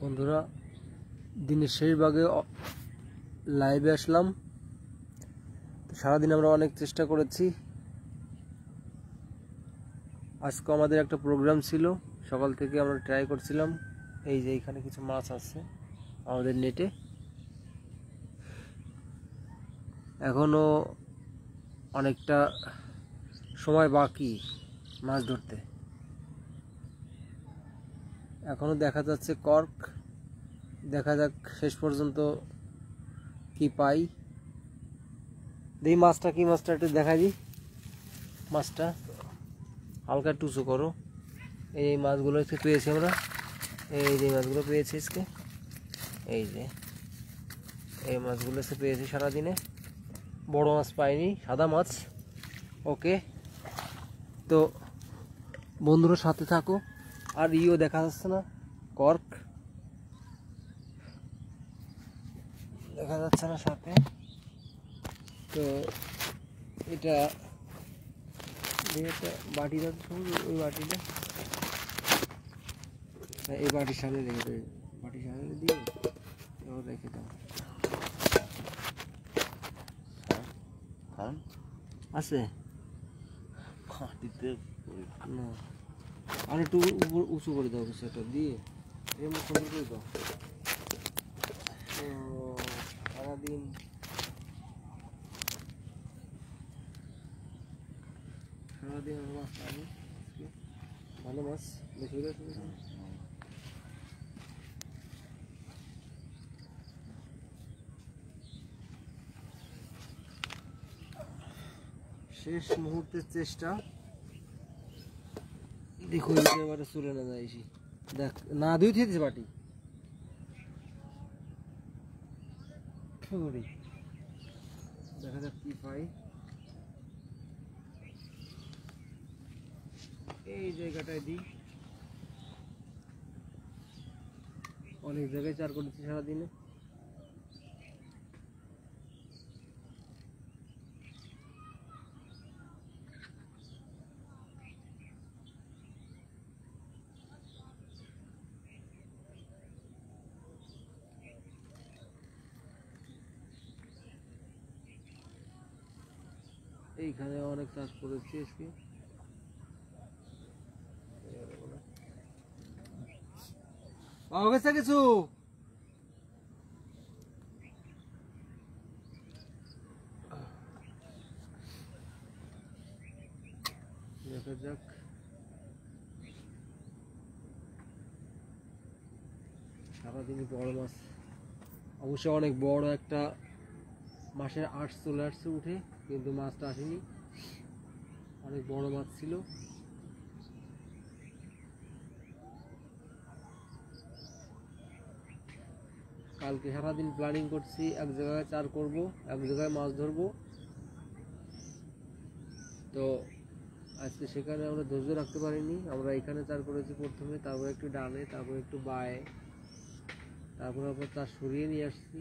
বন্ধুরা, দিনের শেষ ভাগে লাইভে আসলাম। সারাদিন আমরা অনেক চেষ্টা করেছি। আজকে আমাদের একটা প্রোগ্রাম ছিল, সকাল থেকে আমরা ট্রাই করছিলাম। এই যে এখানে কিছু মাছ আছে আমাদের নেটে, এখনো অনেকটা সময় বাকি মাছ ধরতে। এখনো দেখা যাচ্ছে কর্ক, দেখা যাক শেষ পর্যন্ত কি পাই। এই মাছটা কি, মাছটা একটু দেখা দিই। মাছটা হালকা একটু উঁচু করো। এই মাছগুলো পেয়েছি আমরা, এই যে মাছগুলো পেয়েছি আজকে, এই যে এই মাছগুলো পেয়েছি সারাদিনে। বড় মাছ পাইনি, সাদা মাছ। ওকে, তো বন্ধুরা সাথে থাকো। আর ইও দেখা যাচ্ছে না, কর্ক দেখা যাচ্ছে না সাথে। তো এটা বাটি ওই বাটিটা, এই বাটির সামনে রেখে দেবে, বাটির সামনে দিয়ে রেখে দাও। আছে আর একটু উঁচু করে দাও, সেটা দিয়ে সুন্দর করে দাও। সারাদিন মাছ পাবো, ভালো মাছ দেখে। শেষ মুহূর্তের চেষ্টা, দেখো এবারে চলে না যায়। দেখ না, দুই থেকে বাটি দেখা যাক কি পাই। এই জায়গাটায় দিই, অনেক জায়গায় চার করেছি সারাদিনে। এইখানে অনেক চাষ করেছি আজকে। পাওয়া গেছে কিছু, দেখা যাক। সারাদিনই বড় মাছ, অবশ্যই অনেক বড় একটা মাছের আঁশ চলে আসছে উঠে, কিন্তু মাছটা আসেনি। অনেক বড় মাছ ছিল। কালকে সারাদিন প্ল্যানিং করছি, এক জায়গায় চার করব, এক জায়গায় মাছ ধরবো। তো আজকে সেখানে আমরা ধৈর্য রাখতে পারিনি। আমরা এখানে চার করেছি প্রথমে, তারপর একটু ডানে, তারপর একটু বায়ে, তারপর আবার চার সরিয়ে নিয়ে আসছি।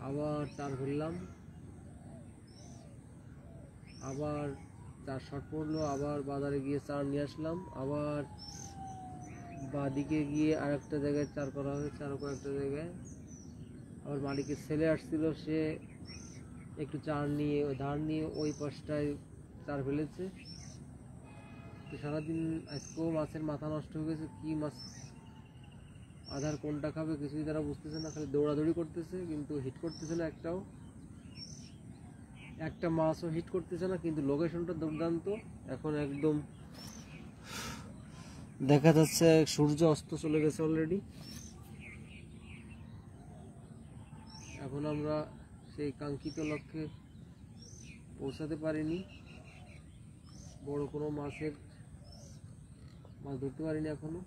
আবার চার ধরলাম, আবার চার শট পড়লো, আবার বাজারে গিয়ে চার নিয়ে আসলাম। আবার বাদিকে গিয়ে আরেকটা জায়গায় চার করা হয়েছে, আরও কয়েকটা জায়গায়। আবার মালিকের ছেলে আসছিল, সে একটু চার নিয়ে ধার নিয়ে ওই পাশটায় চার ফেলেছে। তো সারাদিন আজকেও মাছের মাথা নষ্ট হয়ে গেছে। কি মাছ আধার কোনটা খাবে কিছুই তারা বুঝতেছে না, খালি দৌড়াদৌড়ি করতেছে, কিন্তু হিট করতেছে না একটাও। একটা মাছও হিট করতেছে না, কিন্তু লোকেশনটা দুর্দান্ত। এখন একদম দেখা যাচ্ছে সূর্য অস্ত চলে গেছে অলরেডি। এখন আমরা সেই কাঙ্ক্ষিত লক্ষ্যে পৌঁছাতে পারিনি। বড় কোনো মাছ ধরতে পারিনি এখনো।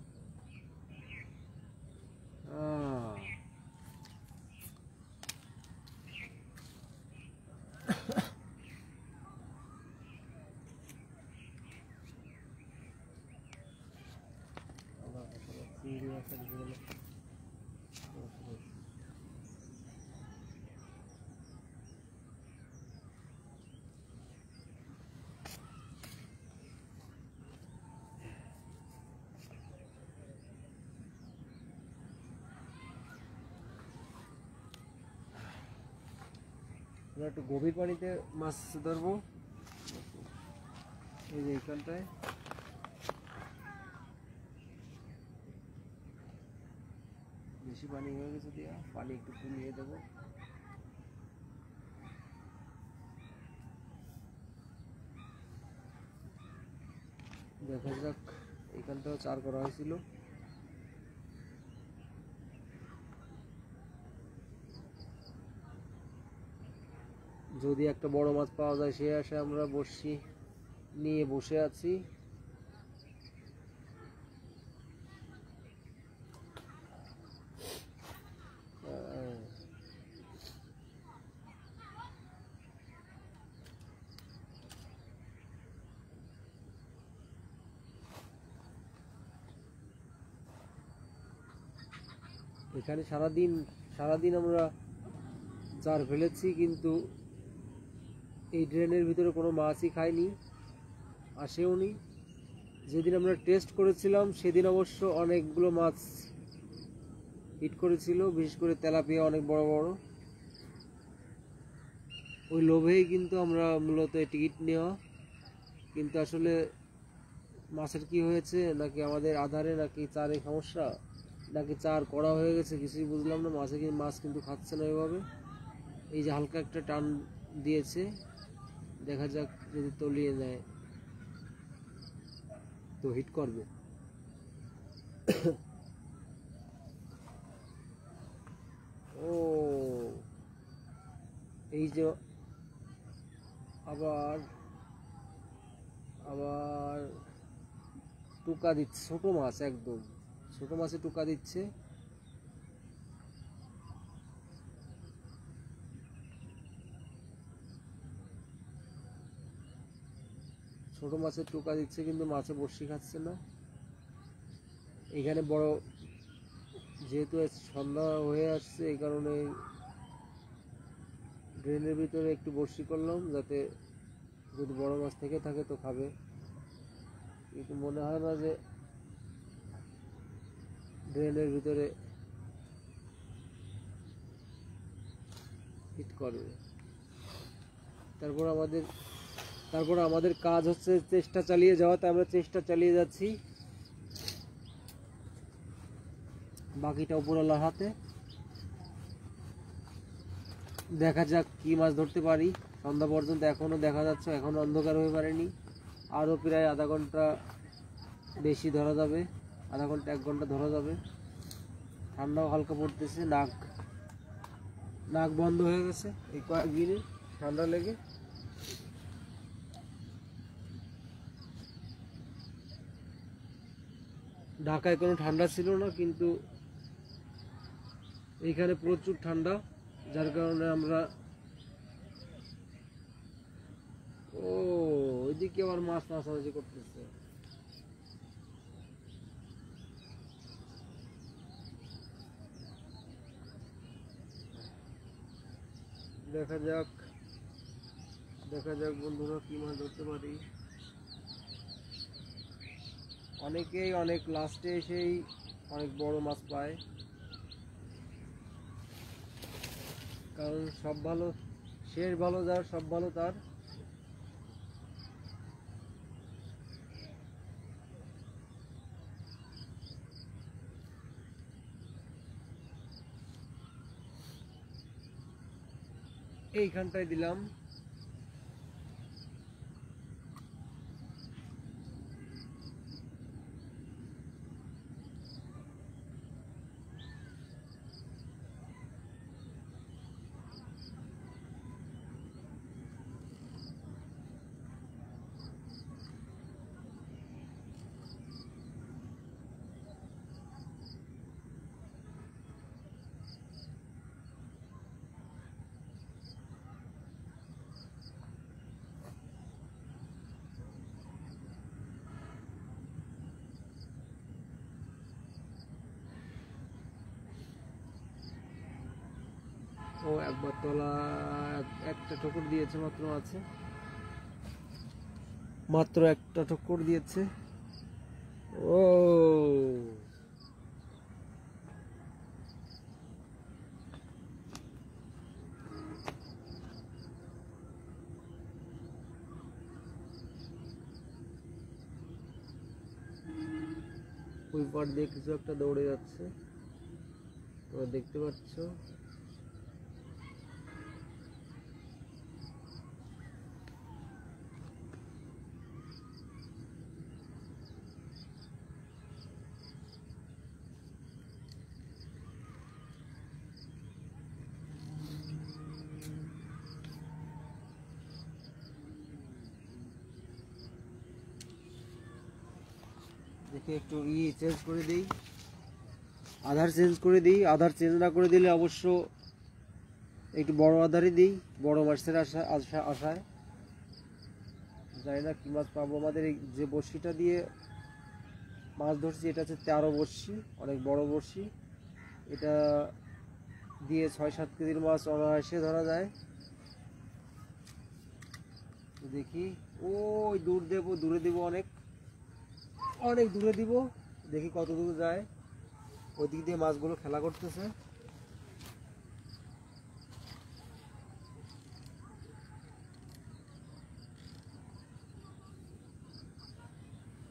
আমরা একটু গভীর পানিতে মাছ ধরবো। এই যে এইখানটায় বেশি পানি হয়ে গেছে, দিয়া পানি একটু কমিয়ে দেবো। দেখা যাক, এখানটাও চার করা হয়েছিল। যদি একটা বড় মাছ পাওয়া যায় সে আসে, আমরা বসি নিয়ে বসে আছি। এখানে সারাদিন আমরা চার ফেলেছি, কিন্তু এই ড্রেনের ভিতরে কোনো মাছই খায়নি, আসেও নি। যেদিন আমরা টেস্ট করেছিলাম সেদিন অবশ্য অনেকগুলো মাছ হিট করেছিল, বিশেষ করে তেলাপিয়া অনেক বড় বড়। ওই লোভেই কিন্তু আমরা মূলত টিকিট নেওয়া, কিন্তু আসলে মাছের কি হয়েছে, নাকি আমাদের আধারে, নাকি চারে সমস্যা, নাকি চার করা হয়ে গেছে, কিছুই বুঝলাম না। মাছ কিন্তু খাচ্ছে না এভাবে। এই যে হালকা একটা টান দিয়েছে, দেখা যাক যদি তলিয়ে নেয় তো হিট করবে। ও এই যে আবার টুকা দিচ্ছে, ছোট মাছ, একদম ছোট মাছে টুকা দিচ্ছে। ছোট মাছের টুকা দিচ্ছে, কিন্তু মাছে বড়শি খাচ্ছে না। এখানে বড়, যেহেতু সন্ধ্যা হয়ে আসছে, এই কারণে ড্রেনের ভিতরে একটু বড়শি করলাম, যাতে যদি বড় মাছ থেকে থাকে তো খাবে। কিন্তু মনে হয় না যে ড্রেনের ভিতরে হিট করবে। তারপর আমাদের কাজ হচ্ছে চেষ্টা চালিয়ে যাওয়াতে আমরা চেষ্টা চালিয়ে যাচ্ছি, বাকিটা উপরওয়ালার হাতে। দেখা যাক কি মাছ ধরতে পারি। সন্ধ্যা পর্যন্ত এখনো দেখা যাচ্ছে, এখনো অন্ধকার হয়ে পারেনি। আরও প্রায় আধা ঘন্টা বেশি ধরা যাবে, আধা ঘন্টা 1 ঘন্টা ধরা যাবে। ঠান্ডাও হালকা পড়তেছে, নাক বন্ধ হয়ে গেছে এই কয়েকদিনে ঠান্ডা লেগে। ঢাকায় কোনো ঠান্ডা ছিল না, কিন্তু এইখানে প্রচুর ঠান্ডা, যার কারণে আমরা ওইদিকে আবার মাছ মাছামাছি করতেছে। দেখা যাক বন্ধুরা কি মাছ ধরতে পারি। অনেকেই অনেক লাস্টে এসেই অনেক বড় মাছ পায়, কারণ সব ভালো শেষ ভালো যার, সব ভালো তার। এইখানটায় দিলাম। ও একবার তলা একটা ঠোকর দিয়েছে, মাত্র একটা ঠোকর দিয়েছে। ও ওই পার দিয়ে কিছু একটা দৌড়ে যাচ্ছে, তোমরা দেখতে পাচ্ছ। দেখি একটু চেঞ্জ করে দিই, আধার চেঞ্জ করে দিই। আধার চেঞ্জ না করে দিলে অবশ্য একটু বড় আধারই দিই, বড় মাছের আশায়। জানি না কি মাছ পাবো। আমাদের এই যে বড়শিটা দিয়ে মাছ ধরছি এটা হচ্ছে 13 বড়শি, অনেক বড় বড়শি। এটা দিয়ে 6-7 কেজির মাছ অনায়াসে ধরা যায়। দেখি ওই দূরে দেবো, অনেক দূরে দিব, দেখি কত দূর যায়। ওই দিক দিয়ে মাছগুলো খেলা করতেছে।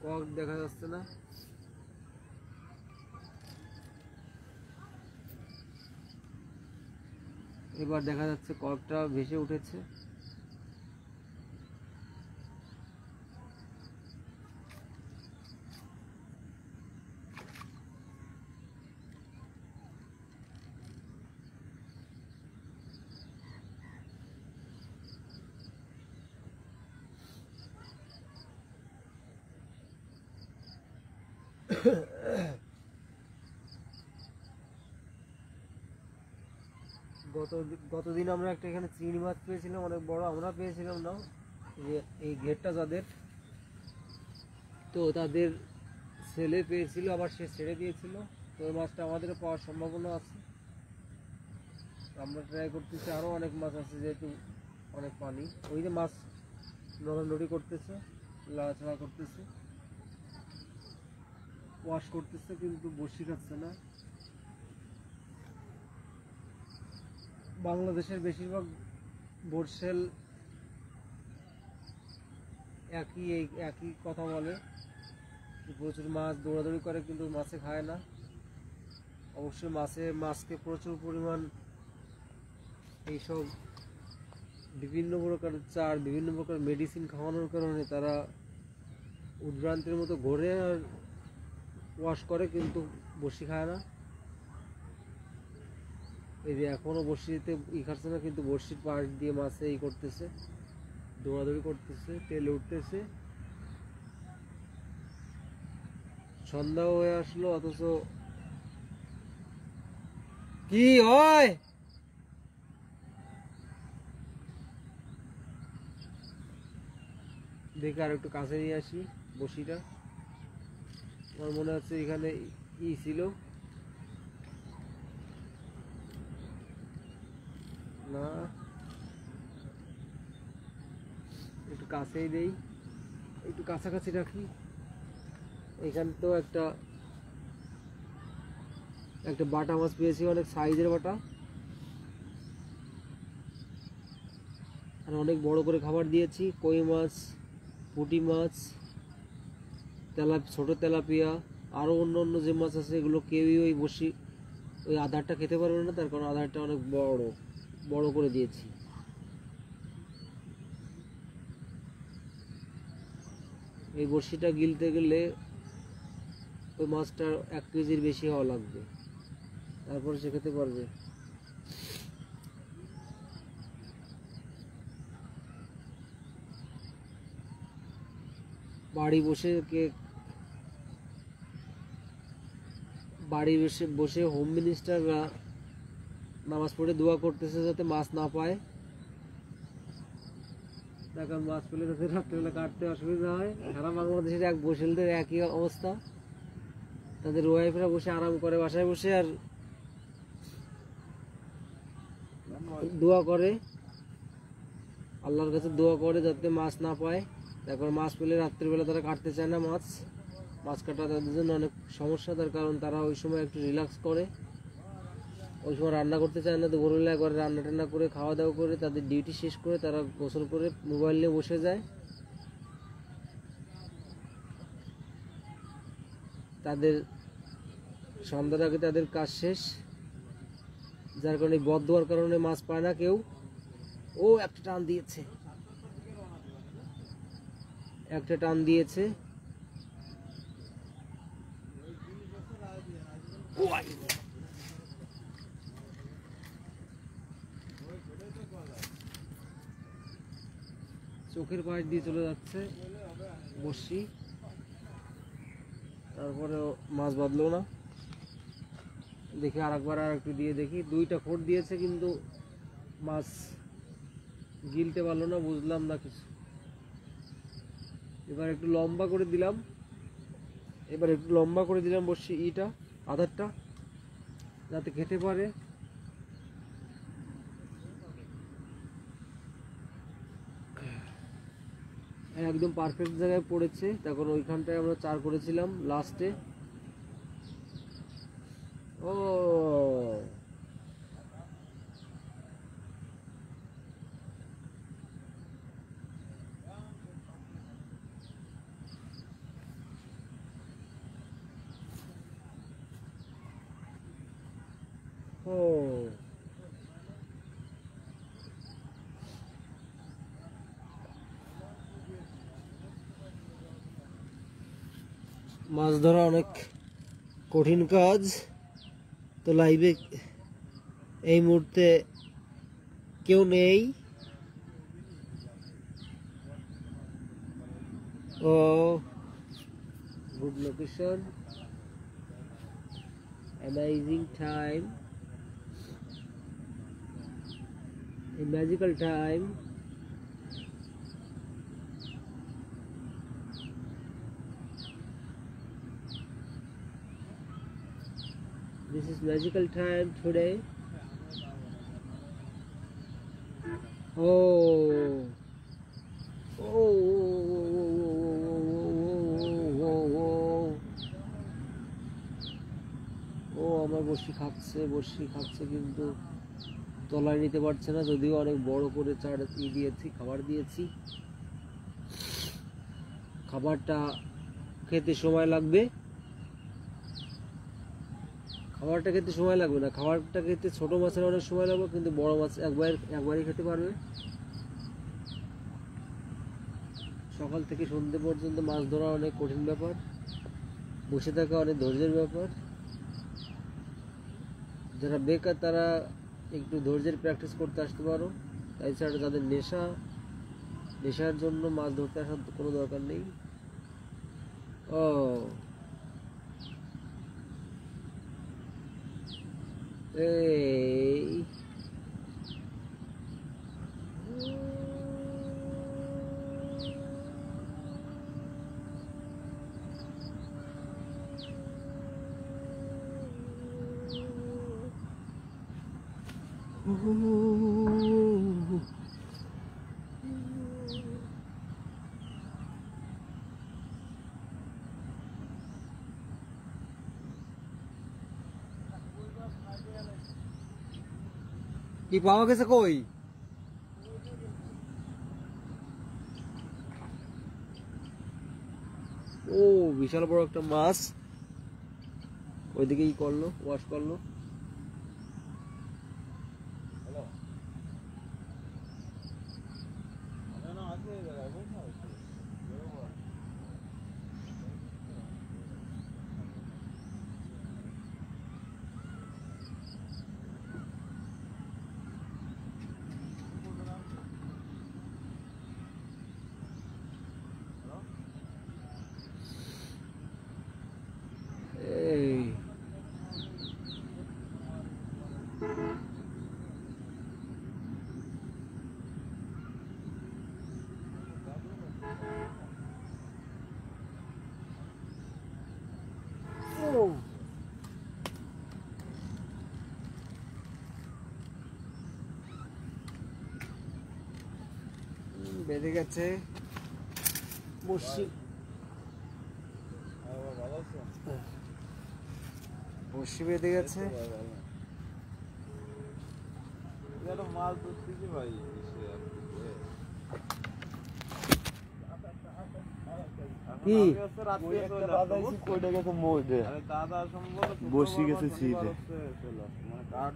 কক দেখা যাচ্ছে না। এবার দেখা যাচ্ছে ককটা ভেসে উঠেছে। গতদিন আমরা একটা এখানে চিংড়ি মাছ পেয়েছিলাম, অনেক বড়। আমরা পেয়েছিলাম না, যে এই ঘেরটা যাদের, তো তাদের ছেলে পেয়েছিল, আবার সে ছেড়ে দিয়েছিল। তো ওই মাছটা আমাদের পাওয়ার সম্ভাবনা আছে, আমরা ট্রাই করতেছি। আরও অনেক মাছ আছে, যেহেতু অনেক পানি। ওই যে মাছ নড়ানড়ি করতেছে, লাড়াচাড়া করতেছে, ওয়াশ করতেছে, কিন্তু বসি খাচ্ছে না। বাংলাদেশের বেশিরভাগ বরিশাল একই কথা বলে, প্রচুর মাছ দৌড়াদৌড়ি করে কিন্তু মাছে খায় না। অবশ্যই মাছকে প্রচুর পরিমাণ এইসব বিভিন্ন প্রকার চার, বিভিন্ন প্রকার মেডিসিন খাওয়ানোর কারণে তারা উদ্ভ্রান্তের মতো ঘোরে আর ওয়াশ করে, কিন্তু বসি খায় না। এই যে এখনো বড়শিতে খাচ্ছে না, কিন্তু বড়শির পাশ দিয়ে মাছে করতেছে, দৌড়াদৌড়ি করতেছে, তেলে উঠতেছে। সন্ধ্যাও হয়ে আসলো, অথচ কি হয়। দেখে আর একটু কাছে নিয়ে আসি বড়শিটা। আমার মনে হচ্ছে এখানে ছিল না, একটু কাছেই দেই, একটু কাছাকাছি রাখি। এখানে তো একটা বাটা মাছ পেয়েছি, অনেক সাইজের বাটা, আর অনেক বড় করে খাবার দিয়েছি। কই মাছ, পুঁটি মাছ, ছোট তেলাপিয়া, আরও অন্য যে মাছ আছে এগুলো কেউই ওই আধারটা খেতে পারবে না, তার কারণ আধারটা অনেক বড় করে দিয়েছি। এই বড়শিটা গিলতে গেলে ওই মাছটা 1 কেজির বেশি হওয়া লাগবে, তারপরে সে খেতে পারবে। বাড়ি বসে হোম মিনিস্টাররা নামাজ পড়ে দোয়া করতেছে যাতে মাছ না পায়। এখন মাছ পেলে তাদের রাত্রেবেলা কাটতে অসুবিধা হয়। সারা বাংলাদেশের বরিশালদের একই অবস্থা, তাদের ওয়াইফরা বসে আরাম করে বাসায় বসে আর দোয়া করে, আল্লাহর কাছে দোয়া করে যাতে মাছ না পায়। তারপর মাছ পেলে রাত্রিবেলা তারা কাটতে চায় না, মাছ কাটা তাদের জন্য অনেক সমস্যা। তার কারণ তারা ওই সময় একটু রিল্যাক্স করে, ওই সময় রান্না করতে চায় না। তো ভোরবেলা করে রান্না টান্না করে খাওয়া দাওয়া করে তাদের ডিউটি শেষ করে তারা গোসল করে মোবাইল নিয়ে বসে যায়। তাদের সন্ধ্যার আগে তাদের কাজ শেষ, যার কারণে বদ দেওয়ার কারণে মাছ পায় না কেউ। ও একটা টান দিয়েছে, একটা টান দিয়েছে। চোখের পাশ দিয়ে চলে যাচ্ছে বড়শি, তারপরে মাছ বাঁধলো না। দেখি আরেকবার আর একটু দিয়ে দেখি। দুইটা খোট দিয়েছে কিন্তু মাছ গিলতে পারলো না, বুঝলাম না কিছু। এবার একটু লম্বা করে দিলাম, বড়শি ইটা আধারটা, যাতে খেতে পারে। একদম পারফেক্ট জায়গায় পড়েছে। তখন ওইখানটায় আমরা চার করেছিলাম লাস্টে। ও ও মাছ ধরা অনেক কঠিন কাজ। তো লাইভে এই মুহূর্তে কেউ নেই। Oh good location, amazing time, a magical time. This is magical time today. Oh, আমার বড়শি খাচ্ছে কিন্তু তলায় নিতে পারছে না, যদিও অনেক বড় করে চার দিয়েছি, খাবার দিয়েছি। খাবারটা খেতে সময় লাগবে, না। খাবারটা খেতে ছোট মাছের অনেক সময় লাগবে, কিন্তু বড় মাছ একবারই খেতে পারবে। সকাল থেকে সন্ধ্যে পর্যন্ত মাছ ধরা অনেক কঠিন ব্যাপার, বসে থাকা অনেক ধৈর্যের ব্যাপার। যারা বেকার তারা একটু ধৈর্যের প্র্যাকটিস করতে আসতে পারো। তাছাড়া যাদের নেশার জন্য মাছ ধরতে আসার কোনো দরকার নেই। ও এই কি পাওয়া গেছে কই? ও বিশাল বড় একটা মাছ, ওইদিকে ওয়াশ করলো। বেঁধে গেছে বড়শি বেঁধে গেছে। মাছ ধরতেছি ভাই, কি আমি হচ্ছে রাত্রে চলে আসবো। কইটা গেছে মইদে আরে দাদা সম্ভবত বসি গেছে শনিবার শীতে। হচ্ছে চলে আসবো। মানে কার্ড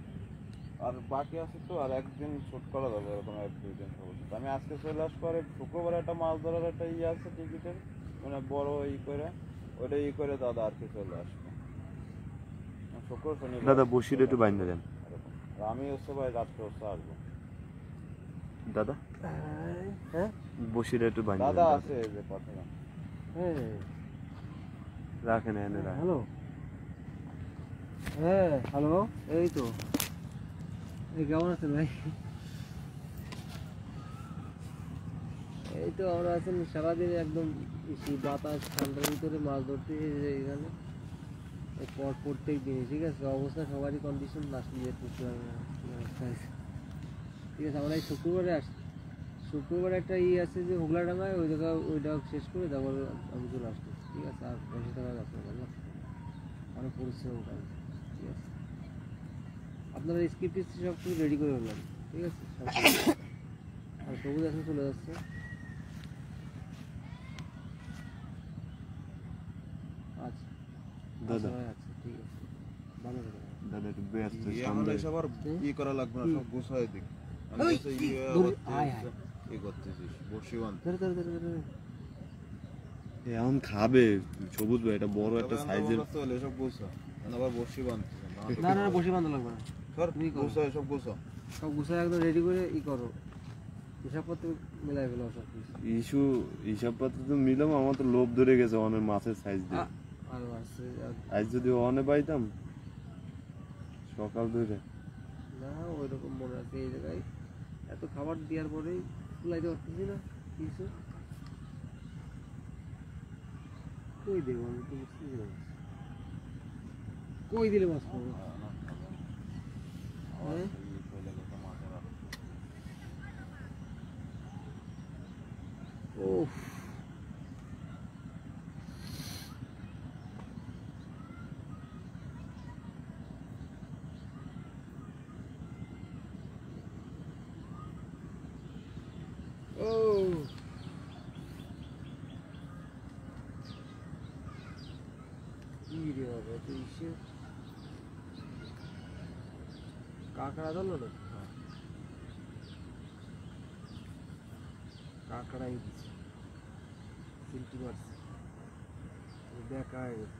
আর বাকি আছে তো, আর একদিন শুট করা যাবে এরকম 1-2 দিন সমস্যা। আমি আজকে চলে আসবো, আর শুক্রবার একটা মাছ ধরার একটা ইয়ে আছে টিকিটের, মানে বড় করে ওটা করে দাদা আর কি চলে আসবো শুক্র শনিবার। দাদা বসিটা একটু বাইন্ধা দেন এরকম। আর আমি হচ্ছে ভাই রাত্রে হচ্ছে আসবো। দাদা, হ্যাঁ বসিটা একটু বাইন্ধা দাদা দেন আছে এই যে পাঠালাম। হ্যাঁ রাখেন এনে রাখেন। হ্যালো হ্যাঁ হ্যালো এই তো এই কেমন আছেন ভাই? এই তো আমরা আছেন সারাদিন একদম বাতাস ঠান্ডার ভিতরে মাছ ধরতে এখানে প্রত্যেক দিনই, ঠিক আছে? অবস্থা সবারই কন্ডিশন লাস্ট নিয়ে ঠিক আছে। আমরা এই শুক্রবারে আসছি, শুক্রবারে একটা আছে যে হুগলাডাঙ্গায়, ওই জায়গা ওইটা শেষ করে তারপর আমি চলে আসছি, ঠিক আছে? আর বসে থাকা যাচ্ছে না, বুঝলাম অনেক পরিশ্রম কাজ, ঠিক আছে? আপনারা স্ক্রিপ্ট সব কিছু রেডি করে ফেললাম, ঠিক আছে? আর সবুজ এখন চলে যাচ্ছে। আচ্ছা দাদা আচ্ছা ঠিক আছে, ভালো থাকবেন। দাদা একটু ব্যস্ত এখন সামনে। এসব আর করা লাগবে না, সব গুছাই দিক। আমি ওই, হচ্ছে আয়, আয়। করতেছিস বসি বান্ধ। এখন খাবে সবুজ ভাই, এটা বড় একটা সাইজের। চলে এসব গুছা, আবার বসি বান্ধ। না না বসে বাঁধা লাগবে না, সর তুমি করো। গুছা, এসব গুছা। সব গুছাই একদম রেডি করে করো, হিসাবপত্র মিলাই ফেলো সব কিছু। হিসাবপত্র তো মিলাম, আমার তো লোভ ধরে গেছে অনেক মাছের সাইজ দিয়ে। আর আছে আজ যদি অনে পাইতাম সকাল ধরে। না ওই রকম মনে আছে, এই জায়গায় এত খাবার দেওয়ার পরেই ফুলাইতে পারতেছি না কিছু। কই দেবো আমি তো বুঝতেছি না, কই দিলে মাছ পাবো? হ্যাঁ ওহ কি রে বাবা, তো ইসে কাঁকড়া ধরলো না, কাঁকড়াই দিচ্ছে, চিনতে পারছি, দেখা হয়ে গেছে।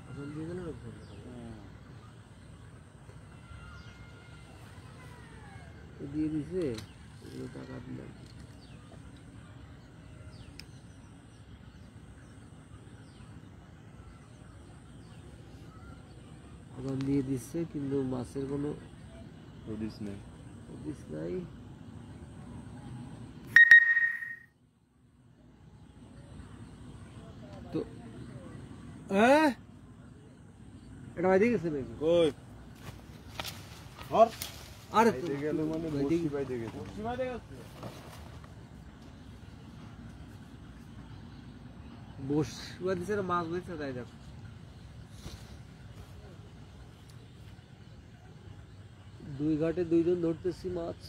এখন দিয়ে দিল না দিয়ে দিছে, এগুলো টাকা দিলাম। এখন দিয়ে দিচ্ছে কিন্তু মাছের কোনো হদিস নেই। হদিস নাই। তো এটা বাইরে গেছে নাকি? কই ধর আরে বাইরে গেল মানে বাইরে বসি বাইরে গেছে। সীমা দিয়ে গেছে। বসবা দিছে না, মাছ ধরছে তাই দেখো। দুই ঘাটে দুইজন ধরতেছি মাছ।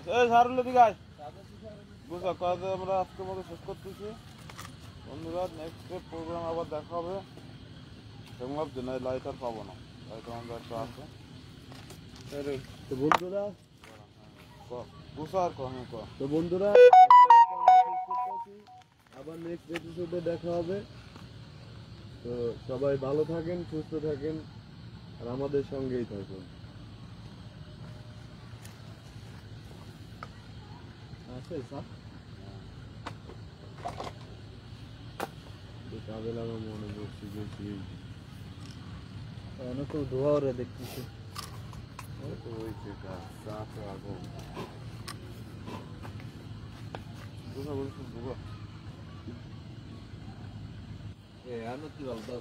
হ্যাঁ আমরা আজকের মতো শেষ করতেছি বন্ধুরা। নেক্সট প্রোগ্রাম আবার দেখা হবে। সেরকম যে লাইট আর পাবো না, লাইট আমাদের একটা আছে। তো বন্ধুরা, বুঝা আর কম তো বন্ধুরা আবার নেক্সট এপিসোডে দেখা হবে। তো সবাই ভালো থাকেন, সুস্থ থাকেন। আর আমাদের সঙ্গেই থাকুন। আছে স্যার কাবেল আমার মনে পড়ছে যে অনেক ধোয়া ওরা দেখতেছি তো হয়েছে কাজ চা তো আগুন বুঝা বলছি বুঝা আনতি বলতো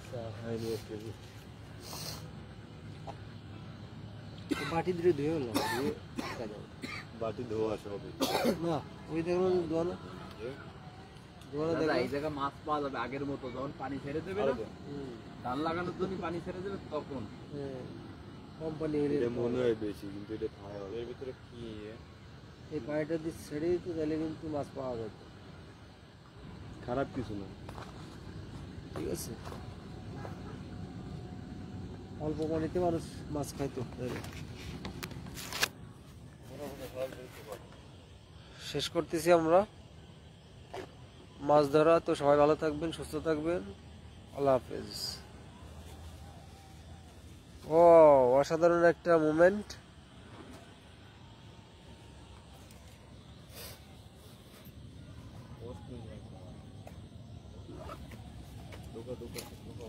চা খাইনি আজকে বাটি ধরে ধুয়ে হলো ধুয়ে বাটি ধোয়া সবই না ওই দেখুন ধোয়া না ধোয়া না দাদা, এই দেখো জায়গায় মাছ পাওয়া যাবে আগের মতো যখন পানি ছেড়ে দেবে না ধান লাগানোর জন্য পানি ছেড়ে দেবে তখন কোম্পানি এটা মনে হয় বেশি কিন্তু এটা খাওয়া হবে এর ভিতরে কি এই পানিটা দিয়ে ছেড়ে দিত তাহলে কিন্তু মাছ পাওয়া যেত খারাপ কিছু না ঠিক আছে অল্প পানিতে মানুষ মাছ খাইতো শেষ করতেছি আমরা মাছ ধরা। তো সবাই ভালো থাকবেন, সুস্থ থাকবেন, আল্লাহ হাফেজ। ও অসাধারণ একটা মোমেন্ট। দোকা